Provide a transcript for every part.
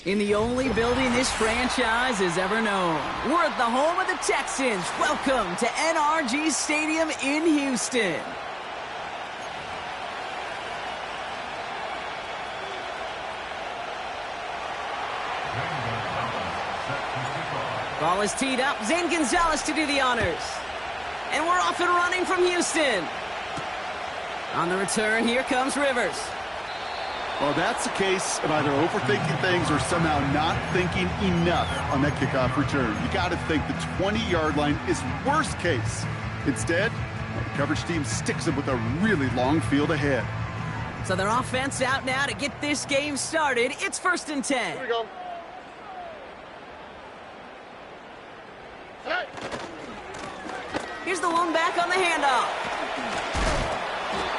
In the only building this franchise has ever known. We're at the home of the Texans. Welcome to NRG Stadium in Houston. Ball is teed up. Zane Gonzalez to do the honors. And we're off and running from Houston. On the return, here comes Rivers. Well, that's the case of either overthinking things or somehow not thinking enough on that kickoff return. You got to think the 20-yard line is worst case. Instead, the coverage team sticks them with a really long field ahead. So their offense out now to get this game started. It's 1st and 10. Here we go. Hey. Here's the lone back on the handoff.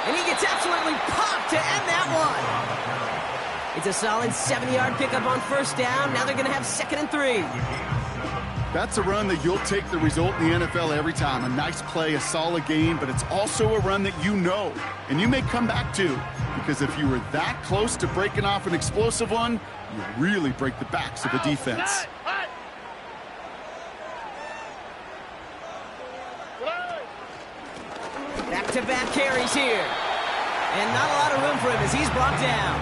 And he gets absolutely popped to end that one. It's a solid 70-yard pickup on 1st down. Now they're going to have 2nd and 3. That's a run that you'll take the result in the NFL every time. A nice play, a solid game, but it's also a run that you know and you may come back to, because if you were that close to breaking off an explosive one, you really break the backs of the defense. Back-to-back carries here. And not a lot of room for him as he's brought down.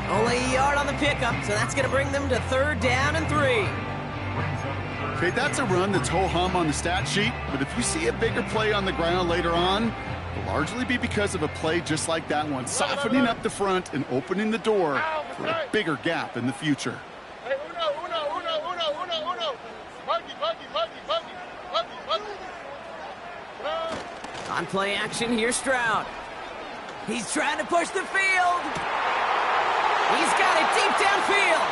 Only a yard on the pickup, so that's going to bring them to 3rd down and 3. Okay, that's a run that's ho-hum on the stat sheet, but if you see a bigger play on the ground later on, it'll largely be because of a play just like that one, softening up the front and opening the door for a bigger gap in the future. Hey, uno. Buggy. On play action, here's Stroud. He's trying to push the field. He's got it deep downfield.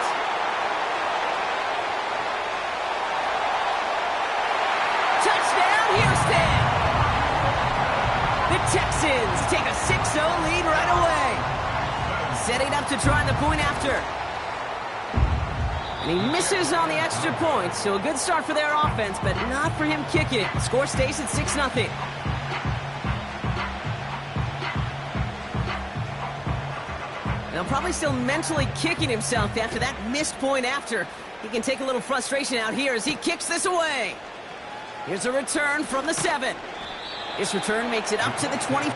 Touchdown, Houston. The Texans take a 6-0 lead right away. Setting up to try the point after. And he misses on the extra point, so a good start for their offense, but not for him kicking it. The score stays at 6-0. Now probably still mentally kicking himself after that missed point after. He can take a little frustration out here as he kicks this away. Here's a return from the 7. This return makes it up to the 20.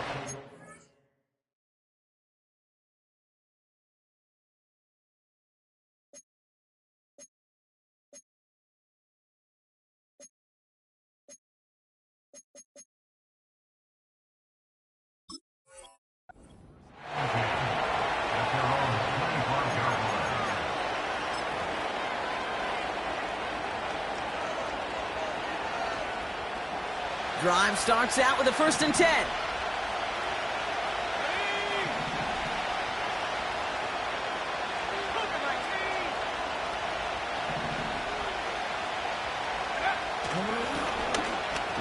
Drive starts out with a 1st and 10.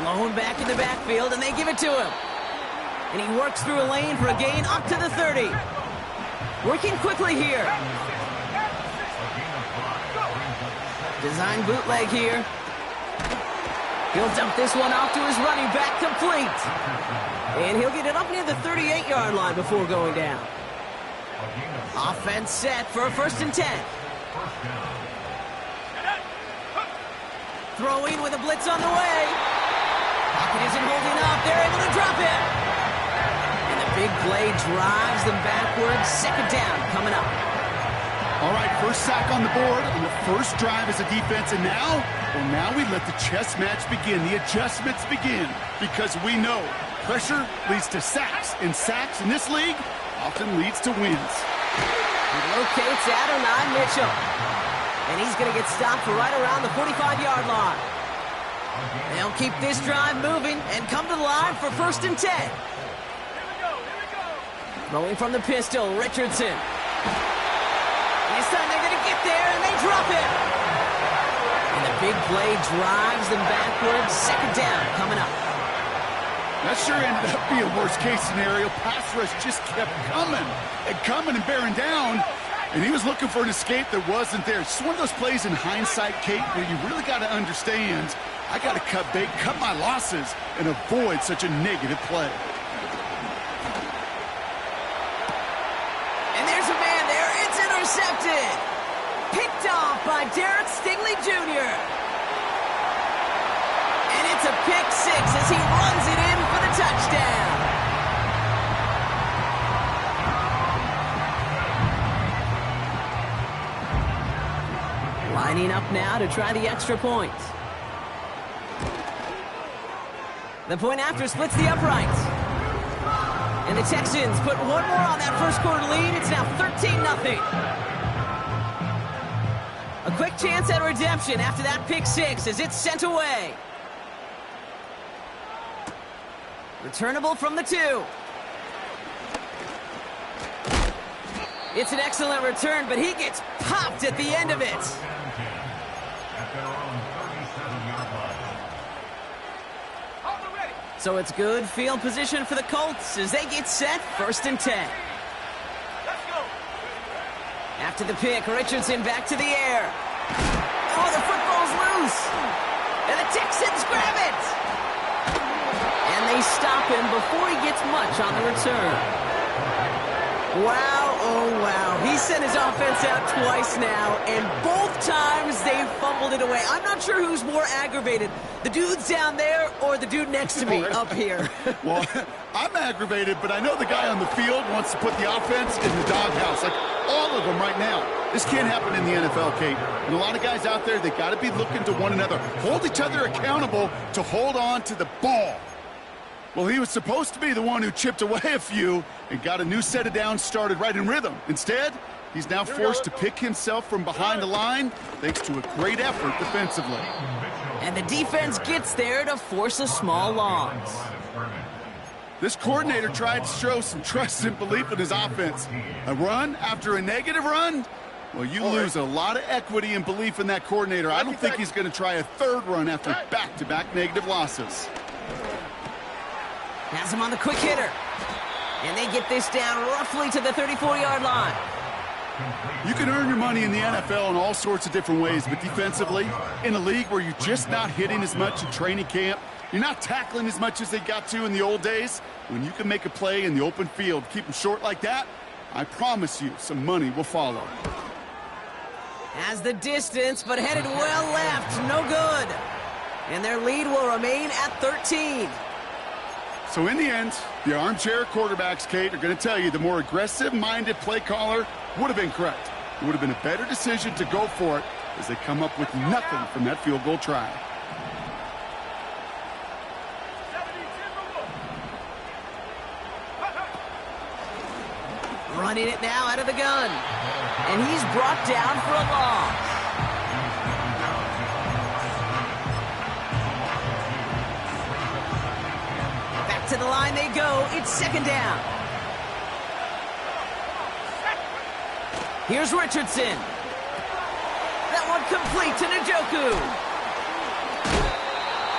Lone back in the backfield, and they give it to him. And he works through a lane for a gain up to the 30. Working quickly here. Design bootleg here. He'll dump this one off to his running back, complete. And he'll get it up near the 38-yard line before going down. Offense set for a 1st and 10. Throwing with a blitz on the way. Pocket isn't holding up. They're able to drop it. And the big play drives them backwards. 2nd down coming up. All right, first sack on the board on the first drive as a defense, and now we let the chess match begin, the adjustments begin, because we know pressure leads to sacks, and sacks in this league often leads to wins. He locates Adonai Mitchell, and he's going to get stopped for right around the 45-yard line. They'll keep this drive moving and come to the line for 1st and 10. Here we go. Throwing from the pistol, Richardson. This time they're going to get there, and they drop it. And the big play drives them backwards. 2nd down coming up. That sure ended up being a worst-case scenario. Pass rush just kept coming and bearing down. And he was looking for an escape that wasn't there. It's one of those plays in hindsight, Kate, where you really got to understand, I got to cut bait, cut my losses, and avoid such a negative play. And there's a man there. It's intercepted. Jr. And it's a pick six as he runs it in for the touchdown. Lining up now to try the extra point. The point after splits the uprights. And the Texans put one more on that first quarter lead. It's now 13-0. A quick chance at redemption after that pick six as it's sent away. Returnable from the 2. It's an excellent return, but he gets popped at the end of it. So it's good field position for the Colts as they get set 1st and 10. After the pick, Richardson back to the air. Oh, the football's loose. And the Texans grab it. And they stop him before he gets much on the return. Wow, oh wow. He sent his offense out twice now, and both times they fumbled it away. I'm not sure who's more aggravated, the dudes down there or the dude next to me up here. Well, I'm aggravated, but I know the guy on the field wants to put the offense in the doghouse, like all of them right now. This can't happen in the NFL, Kate. And a lot of guys out there, they got to be looking to one another, hold each other accountable to hold on to the ball. Well, he was supposed to be the one who chipped away a few and got a new set of downs started right in rhythm. Instead, he's now forced to pick himself from behind the line thanks to a great effort defensively. And the defense gets there to force a small loss. This coordinator tried to show some trust and belief in his offense. A run after a negative run? Well, you lose a lot of equity and belief in that coordinator. I don't think he's going to try a third run after back-to-back negative losses. Has him on the quick hitter. And they get this down roughly to the 34-yard line. You can earn your money in the NFL in all sorts of different ways, but defensively, in a league where you're just not hitting as much in training camp, you're not tackling as much as they got to in the old days, when you can make a play in the open field, keep them short like that, I promise you some money will follow. Has the distance, but headed well left. No good. And their lead will remain at 13. So in the end, the armchair quarterbacks, Kate, are going to tell you the more aggressive-minded play caller would have been correct. It would have been a better decision to go for it as they come up with nothing from that field goal try. Running it now out of the gun. And he's brought down for a loss. To the line they go. It's 2nd down. Here's Richardson. That one complete to Njoku.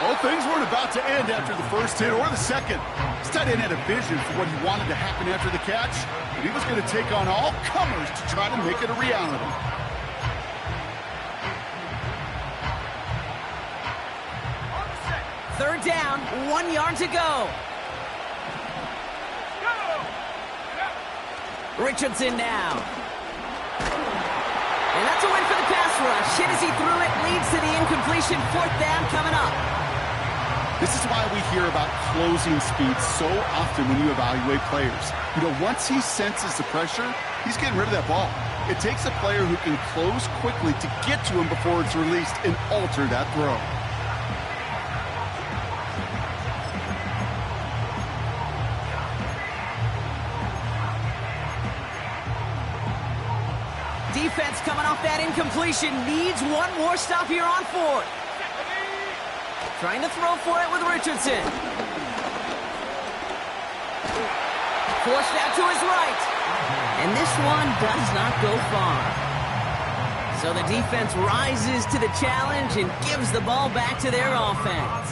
Well, things weren't about to end after the first hit or the second. This tight end had a vision for what he wanted to happen after the catch, and he was going to take on all comers to try to make it a reality. Third down, 1 yard to go. Richardson now. And that's a win for the pass rush. Hit as he threw it, leads to the incompletion. 4th down coming up. This is why we hear about closing speed so often when you evaluate players. You know, once he senses the pressure, he's getting rid of that ball. It takes a player who can close quickly to get to him before it's released and alter that throw. Defense coming off that incompletion needs one more stop here on 4th. Trying to throw for it with Richardson. Forced out to his right. And this one does not go far. So the defense rises to the challenge and gives the ball back to their offense.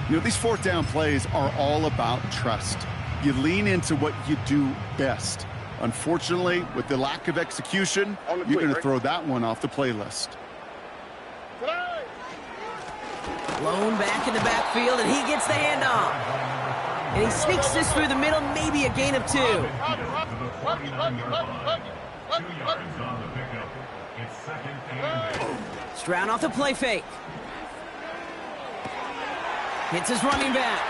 You know, these 4th down plays are all about trust. You lean into what you do best. Unfortunately, with the lack of execution, you're going to throw that one off the playlist. Blown back in the backfield, and he gets the handoff. And he sneaks this through the middle, maybe a gain of 2. Stroud off the play fake. Hits his running back.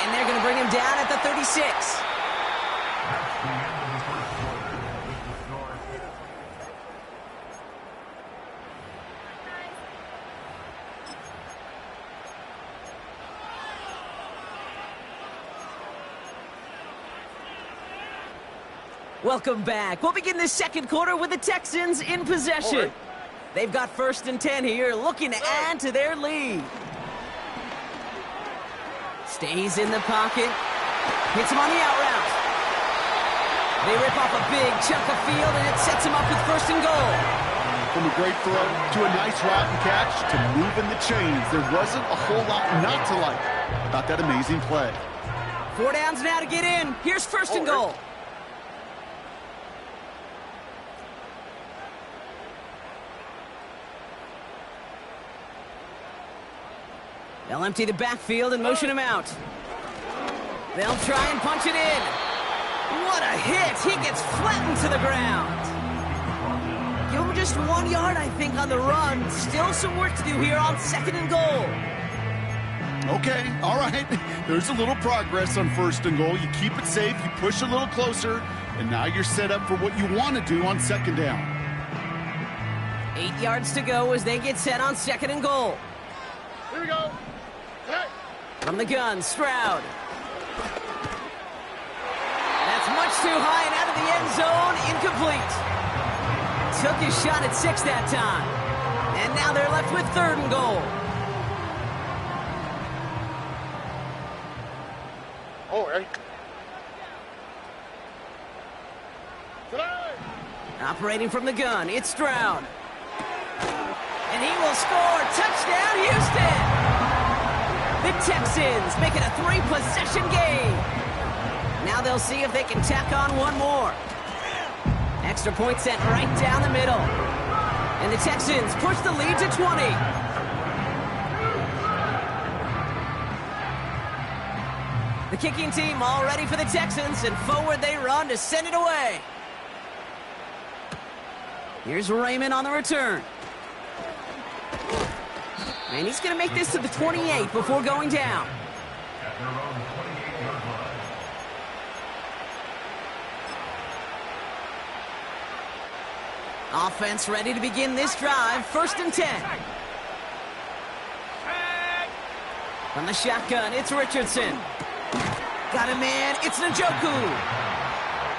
And they're going to bring him down at the 36. Welcome back. We'll begin this second quarter with the Texans in possession. They've got 1st and 10 here, looking to add to their lead. Stays in the pocket. Hits him on the out route. They rip off a big chunk of field, and it sets him up with 1st and goal. From a great throw to a nice route and catch to moving the chains. There wasn't a whole lot not to like about that amazing play. 4 downs now to get in. Here's 1st and goal. They'll empty the backfield and motion him out. They'll try and punch it in. What a hit! He gets flattened to the ground. Give him just 1 yard, I think, on the run. Still some work to do here on 2nd and goal. Okay, all right. There's a little progress on 1st and goal. You keep it safe, you push a little closer, and now you're set up for what you want to do on 2nd down. 8 yards to go as they get set on 2nd and goal. Here we go. Hey. From the gun, Stroud. That's much too high and out of the end zone. Incomplete. Took his shot at 6 that time. And now they're left with 3rd and goal. Oh, hey. Tonight. Operating from the gun, it's Stroud. And he will score. Touchdown, Houston! The Texans make it a 3-possession game. Now they'll see if they can tack on one more. Extra point sent right down the middle. And the Texans push the lead to 20. The kicking team all ready for the Texans, and forward they run to send it away. Here's Raymond on the return. And he's going to make this to the 28 before going down. Offense ready to begin this drive. 1st and 10. From the shotgun, it's Richardson. Got him in. It's Njoku.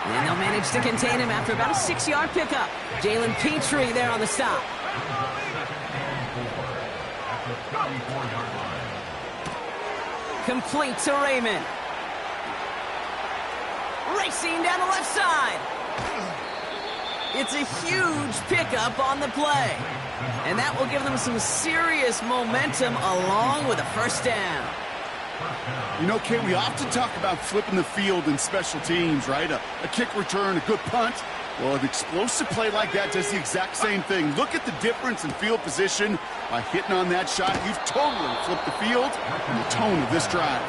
And they'll manage to contain him after about a 6-yard pickup. Jalen Petrie there on the stop. Complete to Raymond. Racing down the left side. It's a huge pickup on the play. And that will give them some serious momentum along with a 1st down. You know, Kate, we often talk about flipping the field in special teams, right? A kick return, a good punt. Well, an explosive play like that does the exact same thing. Look at the difference in field position. By hitting on that shot, you've totally flipped the field and the tone of this drive.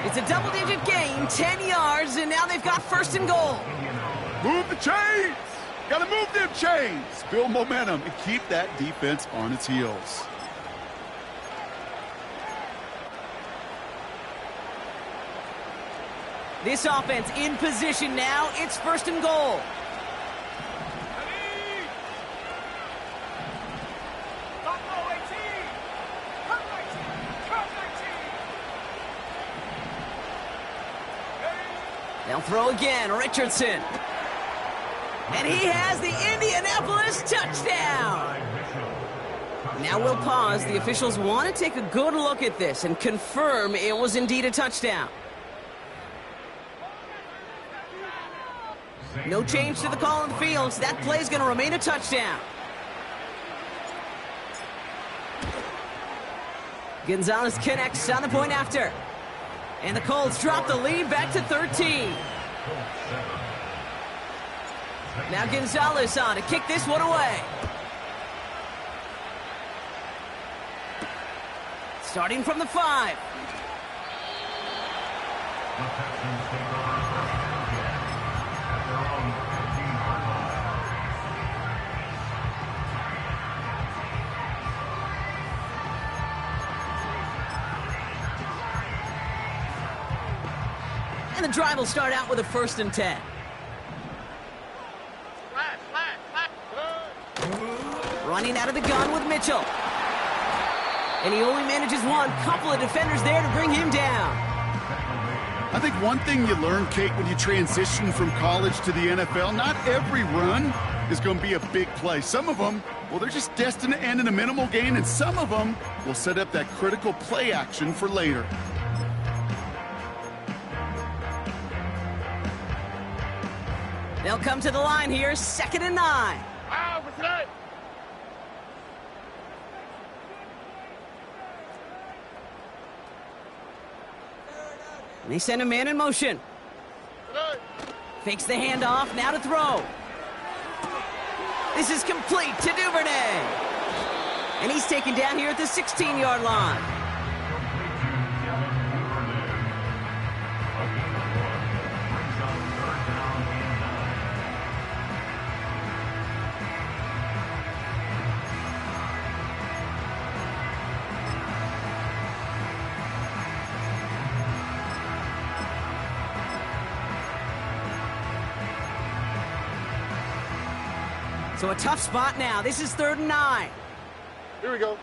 It's a double-digit gain, 10 yards, and now they've got 1st and goal. Move the chains! Gotta move them chains! Build momentum and keep that defense on its heels. This offense in position now. It's 1st and goal. They'll throw again. Richardson. And he has the Indianapolis touchdown. Now we'll pause. The officials want to take a good look at this and confirm it was indeed a touchdown. No change to the call on the field. That play is going to remain a touchdown. Gonzalez connects on the point after. And the Colts drop the lead back to 13. Now Gonzalez on to kick this one away. Starting from the 5. And the drive will start out with a 1st and 10. Running out of the gun with Mitchell. And he only manages one. Couple of defenders there to bring him down. I think one thing you learn, Kate, when you transition from college to the NFL, not every run is going to be a big play. Some of them, well, they're just destined to end in a minimal gain, and some of them will set up that critical play action for later. They'll come to the line here, 2nd and 9. And they send a man in motion. Fakes the handoff, now to throw. This is complete to Duvernay. And he's taken down here at the 16-yard line. So a tough spot now. This is 3rd and 9. Here we go.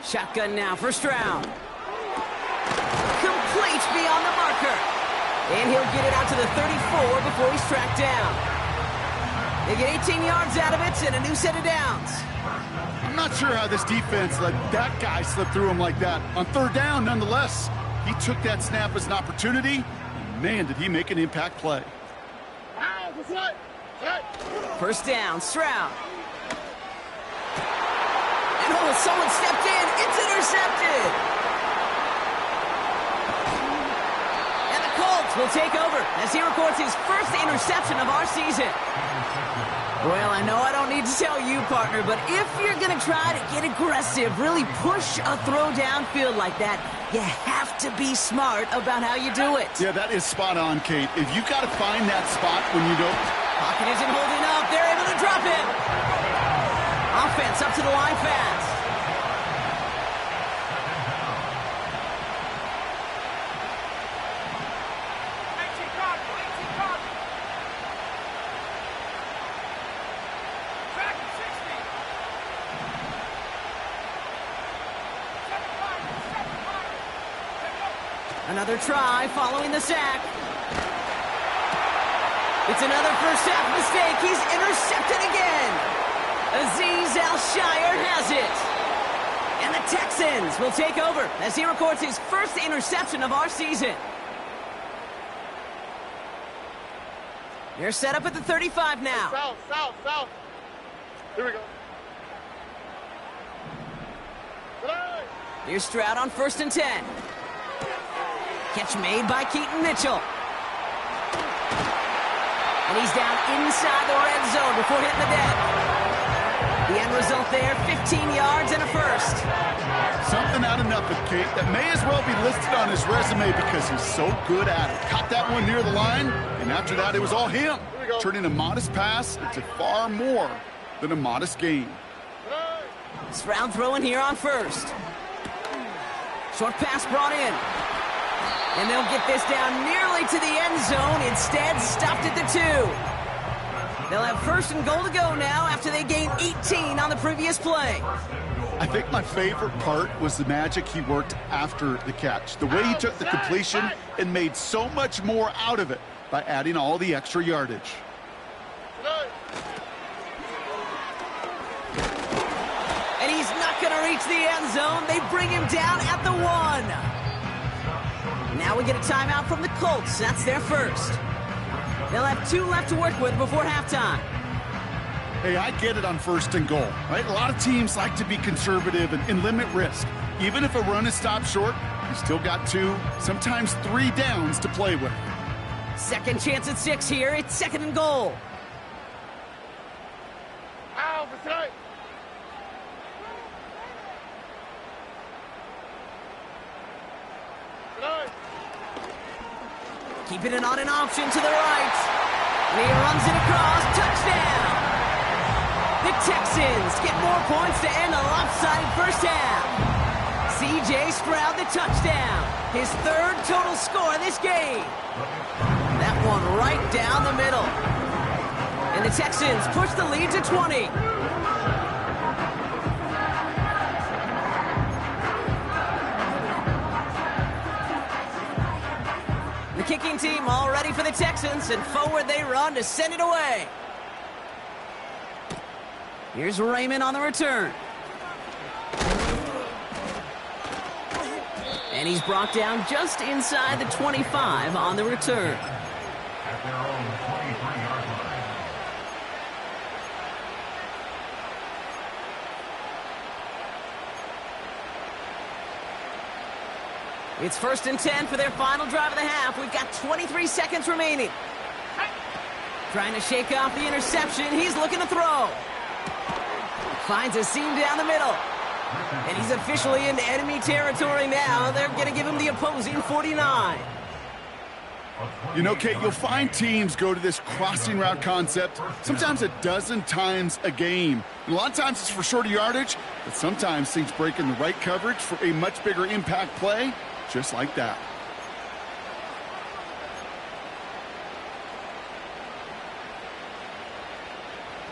Shotgun now for Stroud. Complete beyond the marker. And he'll get it out to the 34 before he's tracked down. They get 18 yards out of it and a new set of downs. I'm not sure how this defense let that guy slip through him like that. On 3rd down, nonetheless, he took that snap as an opportunity. Man, did he make an impact play. 1st down, Stroud. And oh, someone stepped in. It's intercepted. And the Colts will take over as he records his 1st interception of our season. Well, I know I don't need to tell you, partner, but if you're going to try to get aggressive, really push a throw downfield like that, you have to be smart about how you do it. Yeah, that is spot on, Kate. If you got to find that spot when you don't... Pocket isn't holding up. They're able to drop him. Offense up to the line fast. Another try following the sack. It's another first half mistake. He's intercepted again. Azeez Al-Shire has it. And the Texans will take over as he records his 1st interception of our season. They're set up at the 35 now. South. Here we go. Here's Stroud on 1st and 10. Catch made by Keaton Mitchell. And he's down inside the red zone before hitting the deck. The end result there, 15 yards and a 1st. Something out of nothing, Kate, that may as well be listed on his resume because he's so good at it. Caught that one near the line, and after that, it was all him. Turning a modest pass into far more than a modest gain. Stroud throwing here on 1st. Short pass brought in. And they'll get this down nearly to the end zone. Instead, stopped at the 2. They'll have 1st and goal to go now after they gained 18 on the previous play. I think my favorite part was the magic he worked after the catch. The way he took the completion and made so much more out of it by adding all the extra yardage. And he's not going to reach the end zone. They bring him down at the 1. Now we get a timeout from the Colts. That's their 1st. They'll have 2 left to work with before halftime. Hey, I get it on 1st and goal, right? A lot of teams like to be conservative and limit risk. Even if a run is stopped short, you still got 2, sometimes 3 downs to play with. Second chance at 6 here. It's 2nd and goal. Keeping it on an option to the right. And he runs it across. Touchdown. The Texans get more points to end a lopsided first half. C.J. Stroud the touchdown. His third total score in this game. That one right down the middle. And the Texans push the lead to 20. The kicking team all ready for the Texans, and forward they run to send it away. Here's Raymond on the return. And he's brought down just inside the 25 on the return. At their own 23-yard line. It's 1st and 10 for their final drive of the half. We've got 23 seconds remaining. Trying to shake off the interception. He's looking to throw. Finds a seam down the middle. And he's officially in enemy territory now. They're going to give him the opposing 49. You know, Kate, you'll find teams go to this crossing route concept sometimes a dozen times a game. And a lot of times it's for shorter yardage, but sometimes things break in the right coverage for a much bigger impact play, just like that.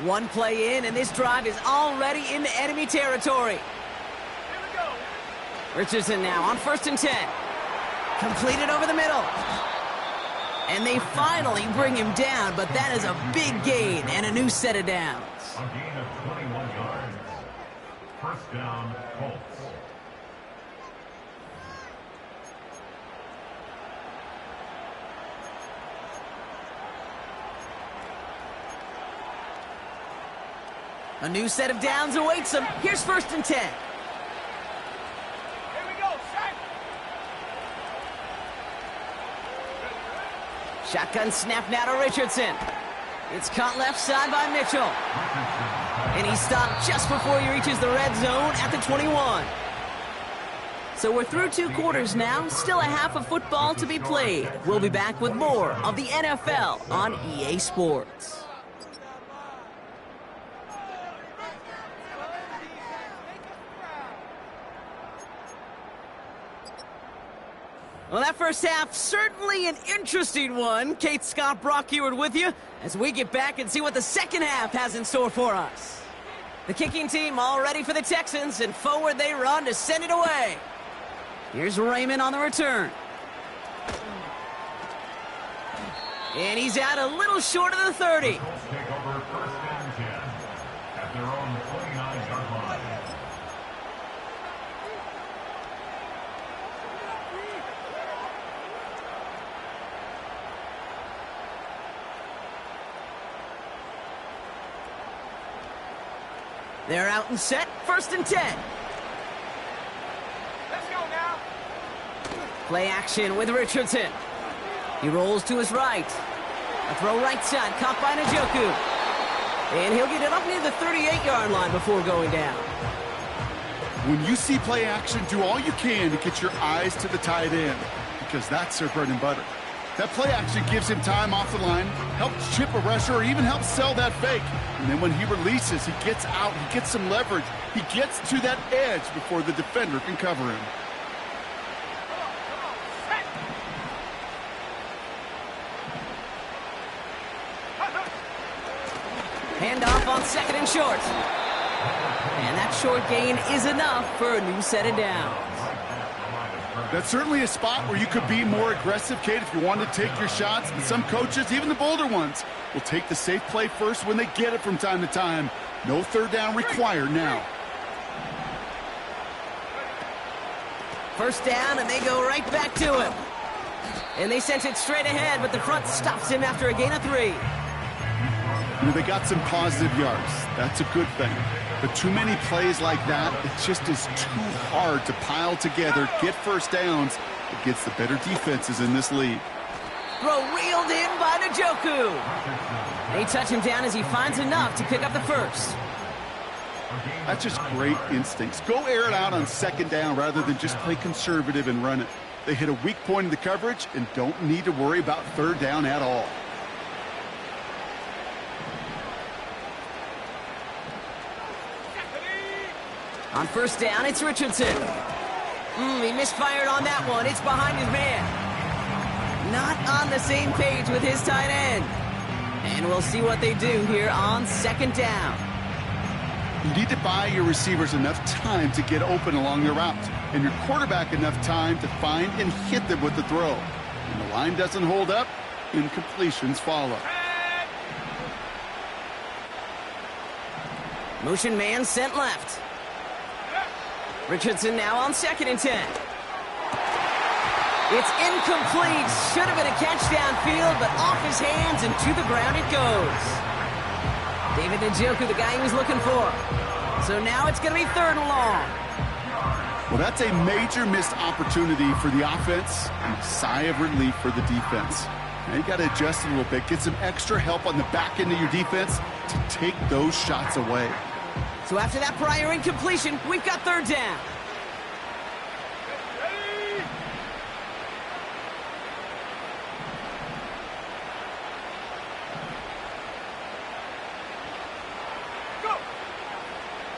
One play in, and this drive is already in enemy territory. Here we go. Richardson now on 1st and 10. Completed over the middle. And they finally bring him down, but that is a big gain and a new set of downs. A gain of 21 yards. First down, Colts. A new set of downs awaits him. Here's 1st and 10. Here we go. Set. Shotgun snap now to Richardson. It's caught left side by Mitchell. And he's stopped just before he reaches the red zone at the 21. So we're through 2 quarters now. Still a half of football to be played. We'll be back with more of the NFL on EA Sports. Well, that first half, certainly an interesting one. Kate, Scott, Brock Ewart with you as we get back and see what the second half has in store for us. The kicking team all ready for the Texans, and forward they run to send it away. Here's Raymond on the return. And he's out a little short of the 30. Colts take over 1st and 10 at their own 29-yard line. They're out and set. 1st and 10. Let's go now. Play action with Richardson. He rolls to his right. A throw right side, caught by Njoku. And he'll get it up near the 38-yard line before going down. When you see play action, do all you can to get your eyes to the tight end, because that's their bread and butter. That play action gives him time off the line, helps chip a rusher, or even helps sell that fake. And then when he releases, he gets out, he gets some leverage. He gets to that edge before the defender can cover him. Handoff on 2nd and short. And that short gain is enough for a new set of downs. That's certainly a spot where you could be more aggressive, Kate, if you want to take your shots. And some coaches, even the bolder ones, will take the safe play first when they get it from time to time. No 3rd down required now. 1st down, and they go right back to him. And they sent it straight ahead, but the front stops him after a gain of 3. You know, they got some positive yards. That's a good thing. But too many plays like that, it just is too hard to pile together, get 1st downs against the better defenses in this league. Throw reeled in by Njoku. They touch him down as he finds enough to pick up the 1st. That's just great instincts. Go air it out on 2nd down rather than just play conservative and run it. They hit a weak point in the coverage and don't need to worry about 3rd down at all. On 1st down, it's Richardson. He misfired on that one. It's behind his man. Not on the same page with his tight end. And we'll see what they do here on second down. You need to buy your receivers enough time to get open along their route, and your quarterback enough time to find and hit them with the throw. When the line doesn't hold up, incompletions follow. Motion man sent left. Richardson now on 2nd and 10. It's incomplete. Should have been a catch downfield, but off his hands and to the ground it goes. David Njoku, the guy he was looking for. So now it's going to be 3rd and long. Well, that's a major missed opportunity for the offense and a sigh of relief for the defense. Now you got to adjust a little bit, get some extra help on the back end of your defense to take those shots away. So after that prior incompletion, we've got 3rd down.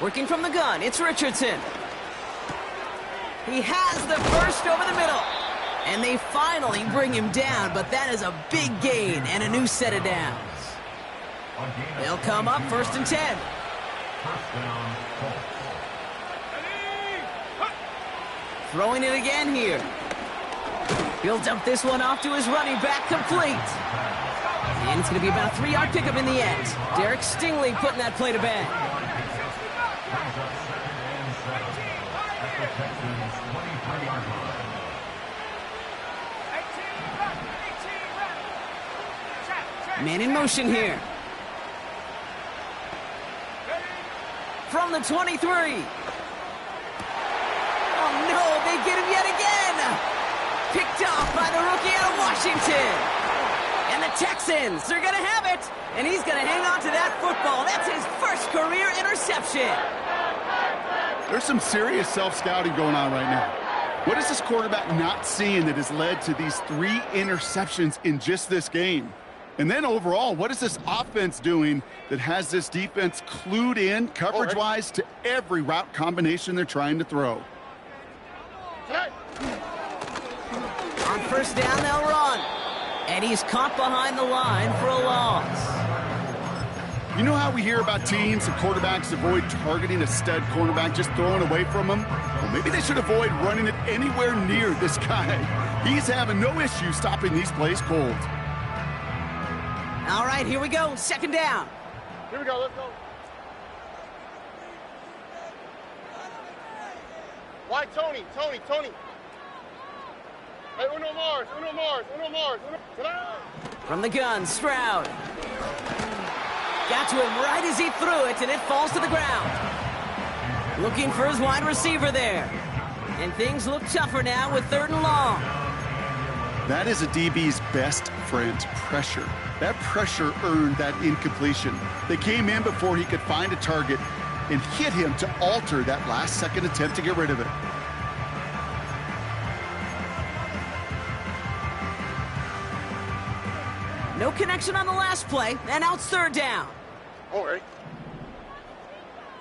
Working from the gun, it's Richardson. He has the first over the middle. And they finally bring him down, but that is a big gain and a new set of downs. They'll come up 1st and 10. Throwing it again here. He'll dump this one off to his running back, complete. And it's going to be about a 3-yard pickup in the end. Derek Stingley putting that play to bed. Man in motion here. From the 23. Oh no, they get him yet again. Picked off by the rookie out of Washington. And the Texans are going to have it. And he's going to hang on to that football. That's his first career interception. There's some serious self-scouting going on right now. What is this quarterback not seeing that has led to these 3 interceptions in just this game? And then overall, what is this offense doing that has this defense clued in, coverage-wise, to every route combination they're trying to throw? On 1st down, they'll run. And he's caught behind the line for a loss. You know how we hear about teams and quarterbacks avoid targeting a stud cornerback, just throwing away from him? Well, maybe they should avoid running it anywhere near this guy. He's having no issue stopping these plays cold. All right, here we go. 2nd down. Here we go, let's go. Why, Tony? Hey, Uno Mars. From the gun, Stroud. Got to him right as he threw it, and it falls to the ground. Looking for his wide receiver there. And things look tougher now with 3rd and long. That is a DB's best friend, pressure. That pressure earned that incompletion. They came in before he could find a target and hit him to alter that last-second attempt to get rid of it. No connection on the last play, and now it's 3rd down. All right.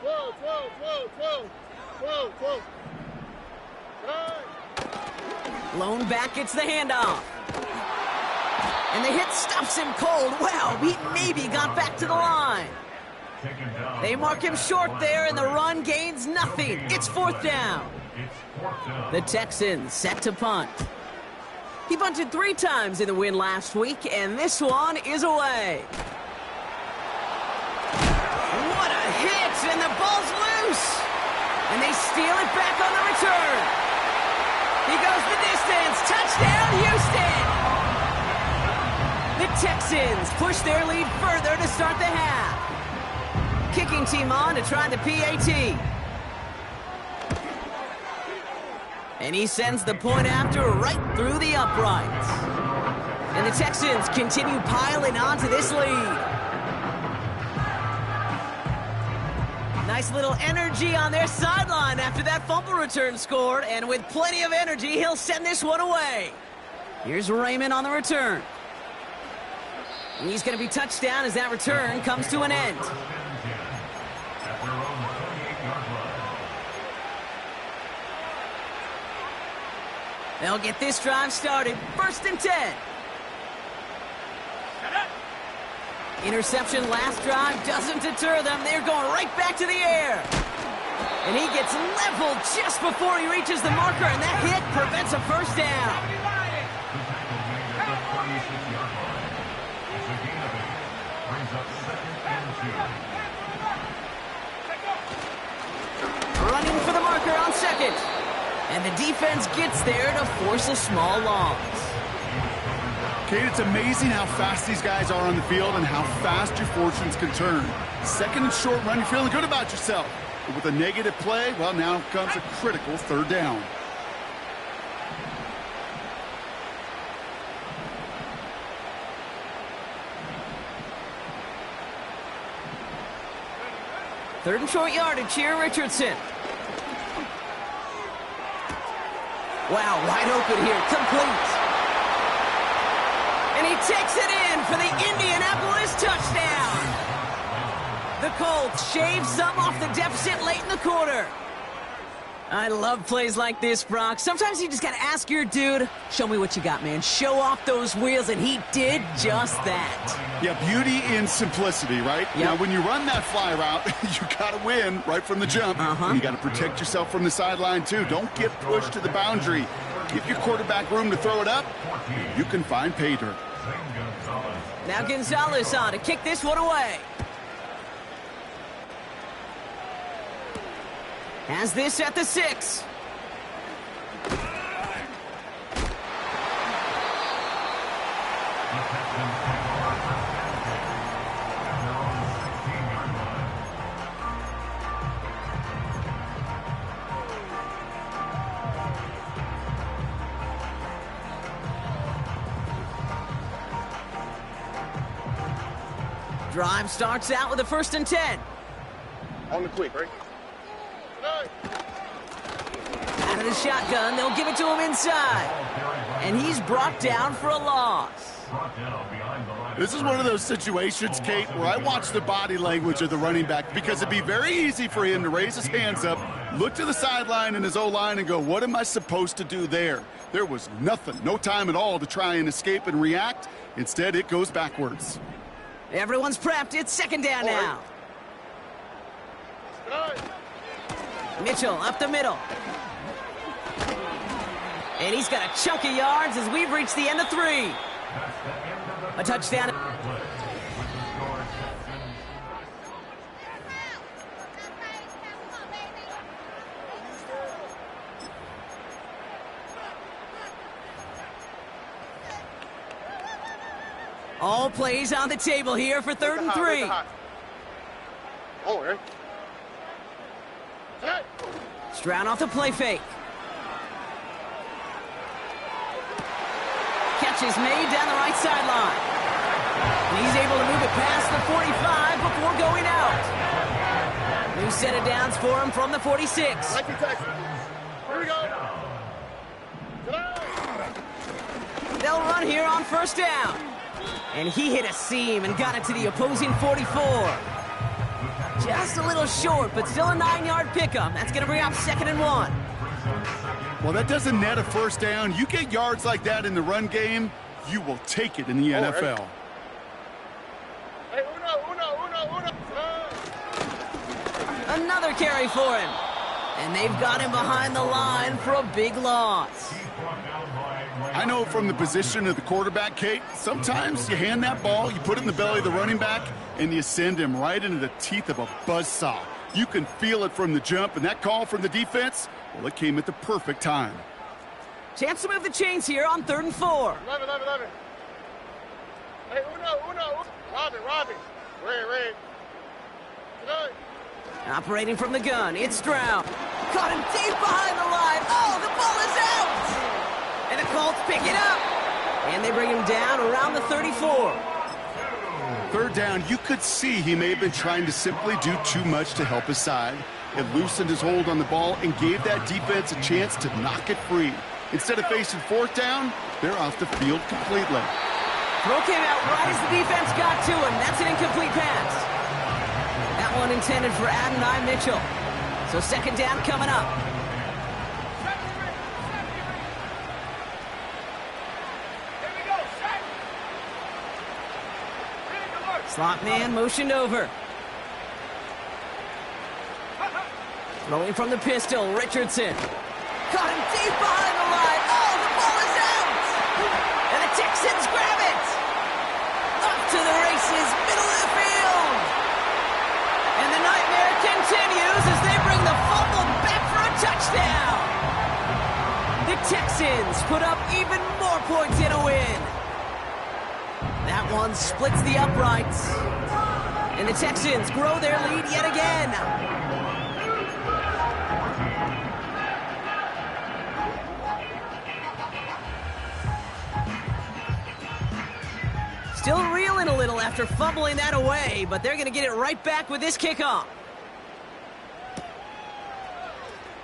12. Lone back gets the handoff. And the hit stops him cold. Wow, he maybe got back to the line. They mark him short there, and the run gains nothing. It's 4th down. The Texans set to punt. He bunted 3 times in the win last week, and this one is away. What a hit, and the ball's loose. And they steal it back on the return. He goes the distance. Touchdown, Houston. The Texans push their lead further to start the half. Kicking team on to try the PAT. And he sends the point after right through the uprights. And the Texans continue piling on to this lead. Nice little energy on their sideline after that fumble return scored. And with plenty of energy, he'll send this one away. Here's Raymond on the return. And he's going to be touched down as that return comes to an end. They'll get this drive started. 1st and 10. Interception last drive doesn't deter them. They're going right back to the air. And he gets leveled just before he reaches the marker, and that hit prevents a first down. Running for the marker on 2nd. And the defense gets there to force a small loss. Kate, it's amazing how fast these guys are on the field and how fast your fortunes can turn. 2nd and short run, you're feeling good about yourself. But with a negative play, well, now comes a critical 3rd down. Third and short yardage here, Richardson. Wow, wide open here, complete. And he takes it in for the Indianapolis touchdown. The Colts shave some off the deficit late in the quarter. I love plays like this, Brock. Sometimes you just got to ask your dude, show me what you got, man. Show off those wheels, and he did just that. Yeah, beauty in simplicity, right? Yep. Now, when you run that fly route, you got to win right from the jump. And you got to protect yourself from the sideline, too. Don't get pushed to the boundary. Give your quarterback room to throw it up. You can find pay dirt. Now Gonzalez on to kick this one away. Has this at the 6. Drive starts out with a 1st and 10. On the quick, right? Out of the shotgun, they'll give it to him inside. And he's brought down for a loss. This is one of those situations, Kate, where I watch the body language of the running back because it'd be very easy for him to raise his hands up, look to the sideline in his O-line and go, what am I supposed to do there? There was nothing, no time at all to try and escape and react. Instead, it goes backwards. Everyone's prepped. It's 2nd down now. Mitchell up the middle. And he's got a chunk of yards as we've reached the end of 3. A touchdown. All plays on the table here for 3rd and 3. Oh, right. Stroud off the play fake. Catch is made down the right sideline. And he's able to move it past the 45 before going out. New set of downs for him from the 46. Here we go. They'll run here on 1st down. And he hit a seam and got it to the opposing 44. Just a little short, but still a 9-yard pickup. That's going to bring up 2nd and 1. Well, that doesn't net a 1st down. You get yards like that in the run game, you will take it in the NFL. Hey, uno. Another carry for him. And they've got him behind the line for a big loss. I know from the position of the quarterback, Kate, sometimes you hand that ball, you put it in the belly of the running back, and you send him right into the teeth of a buzzsaw. You can feel it from the jump, and that call from the defense, well, it came at the perfect time. Chance to move the chains here on 3rd and 4. 11. Hey, uno. Robin. Red. Tonight. Operating from the gun, it's Stroud. Caught him deep behind the line. Oh, the ball is out! And the Colts pick it up. And they bring him down around the 34. 3rd down, you could see he may have been trying to simply do too much to help his side. It loosened his hold on the ball and gave that defense a chance to knock it free. Instead of facing 4th down, they're off the field completely. Throw came out right as the defense got to him. That's an incomplete pass. That one intended for Adonai Mitchell. So 2nd down coming up. Slot man motioned over. Throwing from the pistol, Richardson. Caught him deep behind the line. Oh, the ball is out! And the Texans grab it! Up to the races, middle of the field! And the nightmare continues as they bring the fumble back for a touchdown! The Texans put up even more points in a win. That one splits the uprights. And the Texans grow their lead yet again. Still reeling a little after fumbling that away, but they're going to get it right back with this kickoff.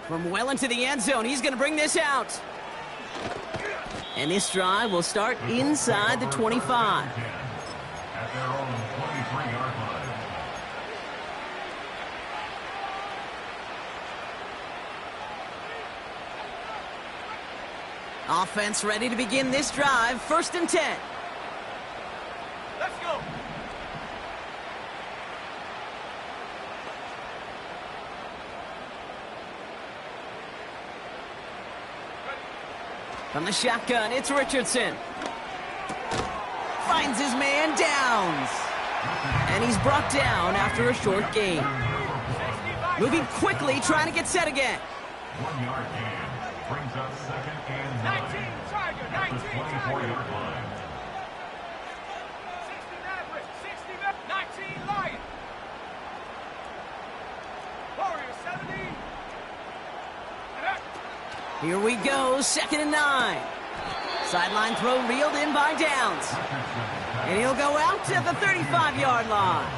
From well into the end zone, he's going to bring this out. And this drive will start inside the 25. At their own 23-yard line. Offense ready to begin this drive. 1st and 10. Let's go. From the shotgun, it's Richardson. Finds his man, Downs. And he's brought down after a short gain. Moving quickly, trying to get set again. 1 yard gain. Brings up 2nd and 9. 19, Tiger, 19, At the 24-yard line. 60 Maverick, 60 19 Lion. Warrior 70. Here we go, 2nd and 9. Sideline throw reeled in by Downs. And he'll go out to the 35-yard line.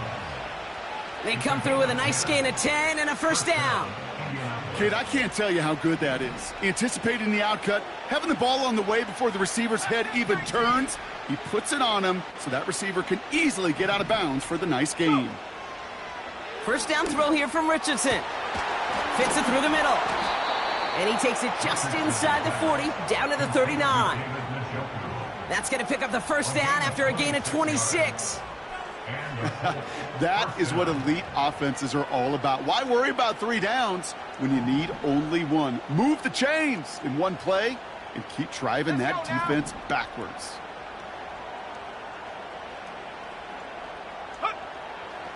They come through with a nice gain of 10 and a 1st down. Kid, I can't tell you how good that is. Anticipating the outcut, having the ball on the way before the receiver's head even turns, he puts it on him so that receiver can easily get out of bounds for the nice gain. 1st down throw here from Richardson. Fits it through the middle. And he takes it just inside the 40, down to the 39. That's going to pick up the 1st down after a gain of 26. That is what elite offenses are all about. Why worry about 3 downs when you need only 1? Move the chains in one play and keep driving that defense backwards.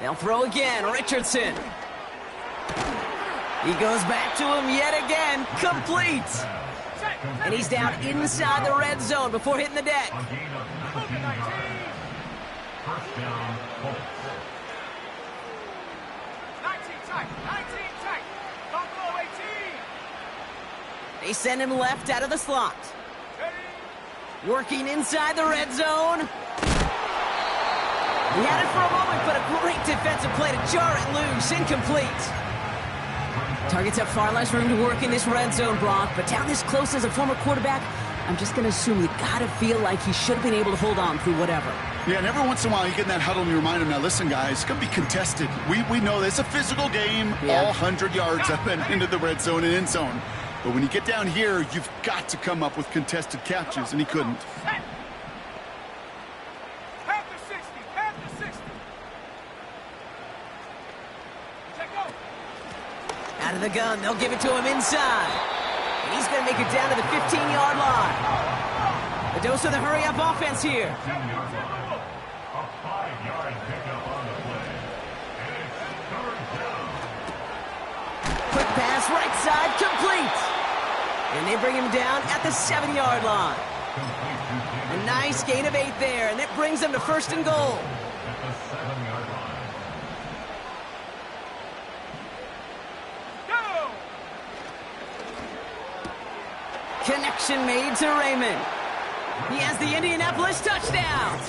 They'll throw again, Richardson. He goes back to him yet again, complete. And he's down inside the red zone before hitting the deck. A gain of 19. 1st down, Colts. 19 tight, 19 tight. Buffalo 18. They send him left out of the slot. Working inside the red zone. He had it for a moment, but a great defensive play to jar it loose. Incomplete. Targets have far less room to work in this red zone, Brock, but down this close as a former quarterback, I'm just going to assume you got to feel like he should have been able to hold on through whatever. Yeah, and every once in a while you get in that huddle and you remind him, now listen, guys, it's going to be contested. We know this. It's a physical game, all 100 yards up and into the red zone and end zone. But when you get down here, you've got to come up with contested catches, and he couldn't. Half the 60, half the 60. Check go. Out of the gun, they'll give it to him inside. And he's going to make it down to the 15-yard line. A dose of the hurry-up offense here. 15-yard line. A 5-yard pickup on the play. And it's 3rd down. Quick pass, right side, complete. And they bring him down at the 7-yard line. A nice gain of 8 there, and that brings them to 1st and goal. At the 7-yard line. Go. Connection made to Raymond. He has the Indianapolis touchdown.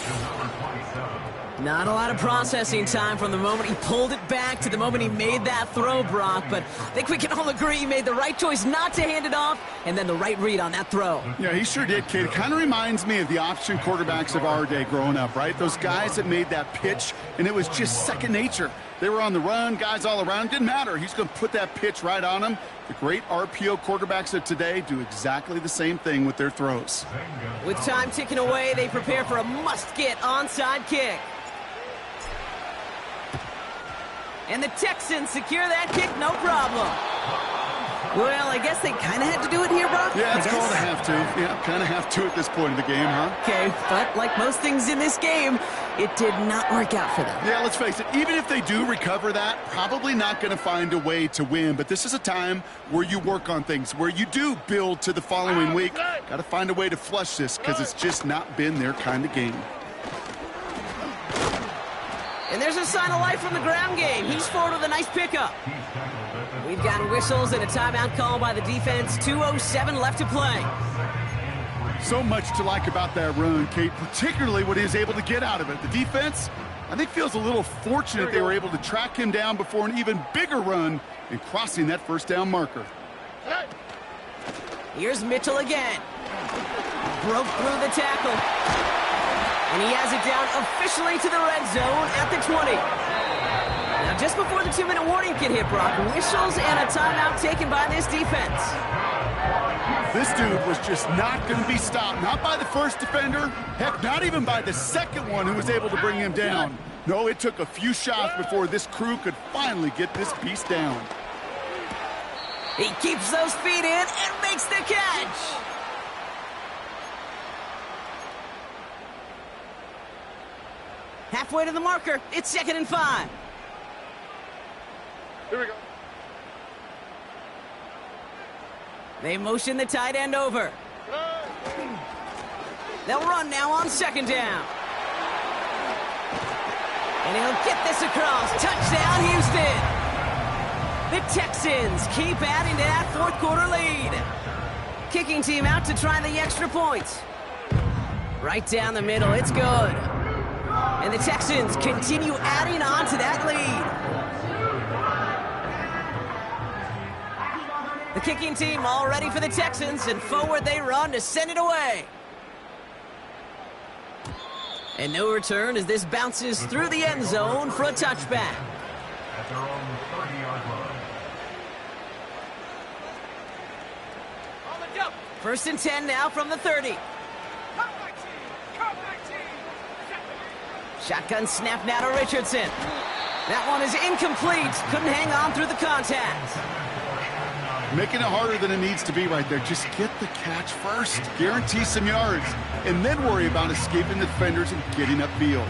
Not a lot of processing time from the moment he pulled it back to the moment he made that throw, Brock. But I think we can all agree he made the right choice not to hand it off, and then the right read on that throw. Yeah, he sure did, kid. It kind of reminds me of the option quarterbacks of our day growing up, right? Those guys that made that pitch, and it was just second nature. They were on the run, guys all around. Didn't matter. He's going to put that pitch right on him. The great RPO quarterbacks of today do exactly the same thing with their throws. With time ticking away, they prepare for a must-get onside kick. And the Texans secure that kick, no problem. Well, I guess they kind of had to do it here, Brock. Yeah, it's called a have to. Yeah, kind of have to at this point in the game, huh? Okay, but like most things in this game, it did not work out for them. Yeah, let's face it, even if they do recover that, probably not going to find a way to win. But this is a time where you work on things, where you do build to the following week. Got to find a way to flush this because it's just not been their kind of game. And there's a sign of life from the ground game. He's forward with a nice pickup. We've got whistles and a timeout call by the defense. 2:07 left to play. So much to like about that run, Kate, particularly what he was able to get out of it. The defense, I think, feels a little fortunate they were able to track him down before an even bigger run and crossing that first down marker. Here's Mitchell again. Broke through the tackle. And he has it down officially to the red zone at the 20. Now, just before the 2-minute warning can hit, Brock, whistles and a timeout taken by this defense. This dude was just not going to be stopped. Not by the first defender. Heck, not even by the second one who was able to bring him down. No, it took a few shots before this crew could finally get this beast down. He keeps those feet in and makes the catch. Halfway to the marker. It's 2nd and 5. Here we go. They motion the tight end over. They'll run now on 2nd down. And he'll get this across. Touchdown, Houston. The Texans keep adding to that fourth quarter lead. Kicking team out to try the extra points. Right down the middle. It's good. And the Texans continue adding on to that lead. The kicking team all ready for the Texans, and forward they run to send it away. And no return as this bounces through the end zone for a touchback. At their own 30-yard line. On the jump. 1st and 10 now from the 30. Come back team. Come back team. Shotgun snap now to Richardson. That one is incomplete. Couldn't hang on through the contact. Making it harder than it needs to be right there. Just get the catch first. Guarantee some yards. And then worry about escaping the defenders and getting upfield.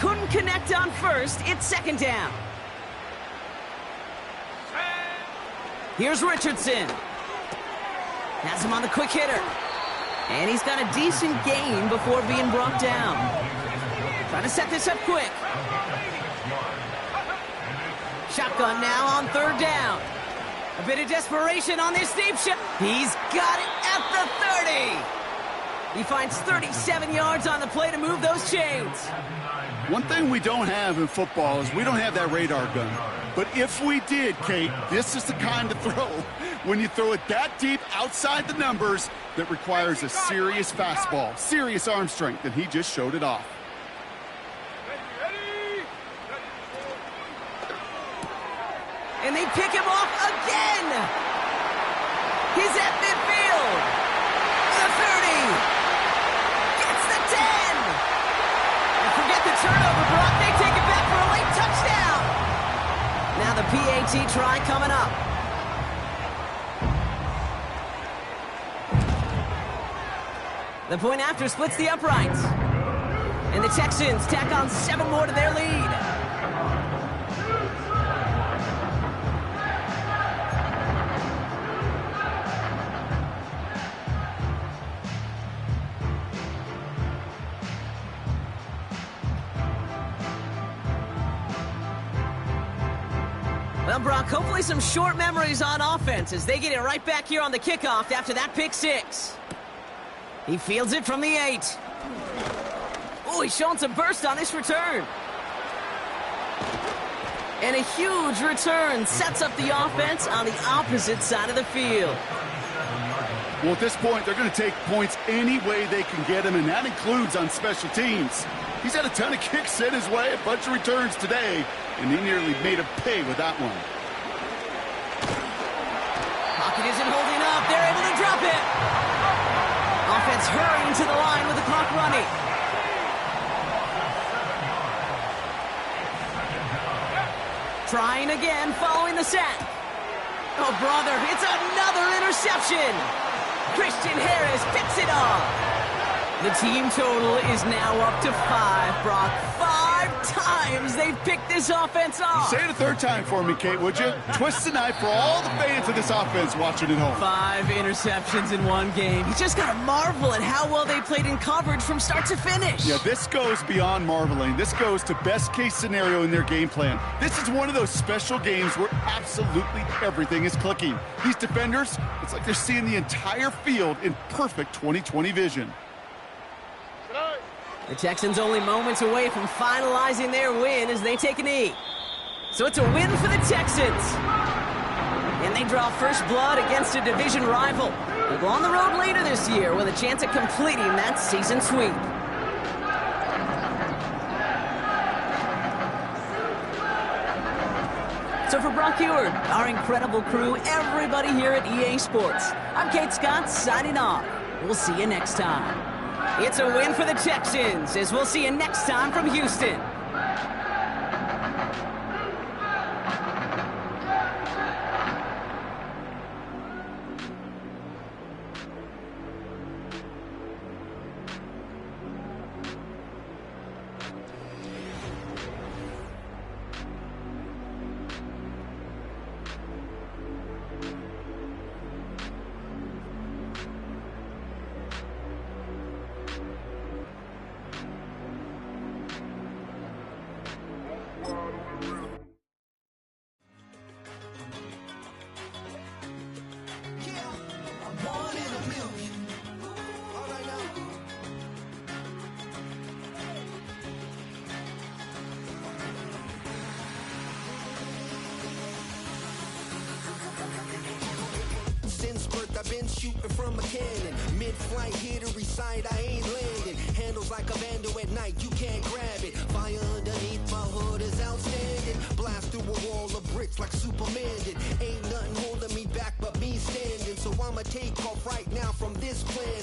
Couldn't connect on 1st. It's 2nd down. Here's Richardson. Has him on the quick hitter. And he's got a decent gain before being brought down. Trying to set this up quick. Shotgun now on 3rd down. A bit of desperation on this deep shot. He's got it at the 30. He finds 37 yards on the play to move those chains. One thing we don't have in football is we don't have that radar gun. But if we did, Kate, this is the kind of throw when you throw it that deep outside the numbers that requires a serious fastball, serious arm strength, and he just showed it off. Ready. And they pick him off again. He's at midfield. The 30. Gets the 10. And forget the turnover, Brock. They take it back for a late touchdown. Now the PAT try coming up. The point after splits the uprights. And the Texans tack on 7 more to their lead. Well, Brock, hopefully some short memories on offense as they get it right back here on the kickoff after that pick 6. He fields it from the 8. Oh, he's showing some burst on this return. And a huge return sets up the offense on the opposite side of the field. Well, at this point, they're going to take points any way they can get them, and that includes on special teams. He's had a ton of kicks sent his way, a bunch of returns today, and he nearly made him pay with that one. Pocket isn't holding up. They're able to drop it. It's hurrying to the line with the clock running. Trying again, following the sack. Oh, brother, it's another interception. Christian Harris picks it off. The team total is now up to 5, Brock. 5 times they've picked this offense off. Say it a third time for me, Kate, would you? Twist the knife for all the fans of this offense watching at home. 5 interceptions in one game. You just got to marvel at how well they played in coverage from start to finish. Yeah, this goes beyond marveling. This goes to best case scenario in their game plan. This is one of those special games where absolutely everything is clicking. These defenders, it's like they're seeing the entire field in perfect 20/20 vision. The Texans only moments away from finalizing their win as they take a knee. So it's a win for the Texans. And they draw first blood against a division rival. They'll go on the road later this year with a chance at completing that season sweep. So for Brock Ewart, our incredible crew, everybody here at EA Sports, I'm Kate Scott signing off. We'll see you next time. It's a win for the Texans, as we'll see you next time from Houston. I've been shooting from a cannon. Mid-flight, here to recite, I ain't landing. Handles like a vandal at night, you can't grab it. Fire underneath my hood is outstanding. Blast through a wall of bricks like Superman did. Ain't nothing holding me back but me standing. So I'ma take off right now from this planet.